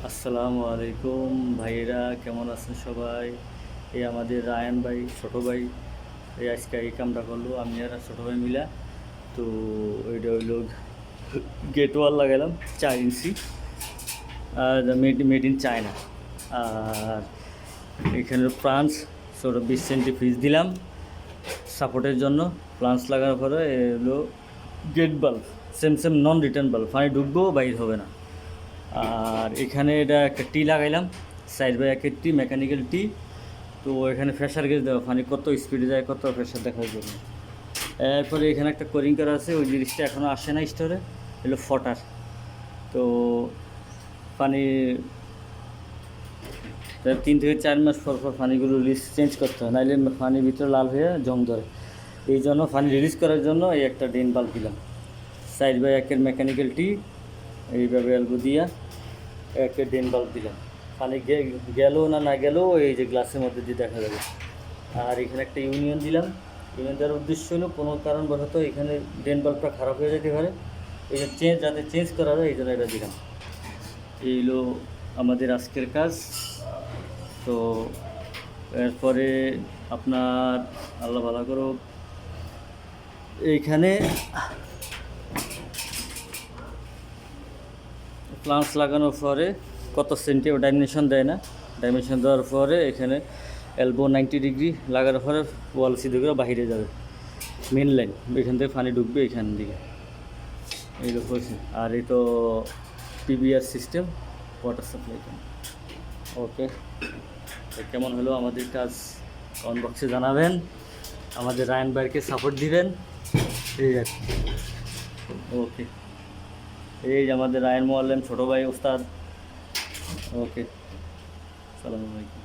আসসালামু আলাইকুম ভাইয়েরা, কেমন আছেন সবাই? এই আমাদের রায়ান ভাই, ছোটো ভাই, এই আজকে এই কামটা করলো, আমি আর ছোটো ভাই মিলা। তো ওইটা হইলো গেট ওয়াল লাগালাম 4 ইঞ্চি, আর মেড ইন চায়না। আর এখানে প্লান্স 20 সেন্টি ফ্রিজ দিলাম সাপোর্টের জন্য। প্লান্স লাগানোর পরে এলো গেট বাল্ব, সেম সেম নন রিটার্ন বাল্ব, পানি ঢুকবেও বাইর হবে না। আর এখানে এটা একটা টি লাগাইলাম, 4x1 টি, মেকানিক্যাল টি। তো এখানে প্রেশার গেজ দেওয়া, পানি কত স্পিডে যায়, কত প্রেশার দেখার জন্য। এরপরে এখানে একটা কোরিং করা আছে, ওই জিনিসটা এখনও আসে না স্টোরে, এগুলো ফটার। তো পানি 3 থেকে 4 মাস পর পর পানিগুলো রিলিজ চেঞ্জ করতে হয়, নাহলে পানির ভিতরে লাল হয়ে জং ধরে। এই জন্য পানি রিলিজ করার জন্য এই একটা ড্রেন বাল্ব দিলাম, 4x1 মেকানিক্যাল টি। এইভাবে এলবো দিয়া একটা ড্রেন বাল্ব দিলাম, পানি গেল না না গেলেও এই যে গ্লাসের মধ্যে দিয়ে দেখা যাবে। আর এখানে একটা ইউনিয়ন দিলাম। ইউনিয়ন দেওয়ার উদ্দেশ্য হলো কোনো কারণবশত এখানে ড্রেন বাল্বটা খারাপ হয়ে যেতে পারে, এই যে যাতে চেঞ্জ করা যায় এই জন্য এটা দিলাম। এই হলো আমাদের আজকের কাজ। তো এরপরে আপনার আল্লাহ ভালো করো, এইখানে প্লান্টস লাগানোর পরে কত সেন্টি ডাইমেনশন দেয় না, ডাইমেনশন দেওয়ার পরে এখানে এলবো 90 ডিগ্রি লাগানোর পরে ওয়াল সিধে করে বাইরে যাবে মেন লাইন, এখান থেকে পানি ঢুকবে এখান দিকে। এইগুলো করছি। আর এই তো পিবিআর সিস্টেম, ওয়াটার সাপ্লাই। ওকে, কেমন হলো আমাদের কাজ কমেন্ট বক্সে জানাবেন, আমাদের রায়ান ভাইকে সাপোর্ট দিবেন। এই আর কি। ওকে, এই যে আমাদের রায়ান মোয়াল্লেম ছোটো ভাই ওস্তাদ। ওকে, সালাম আলাইকুম।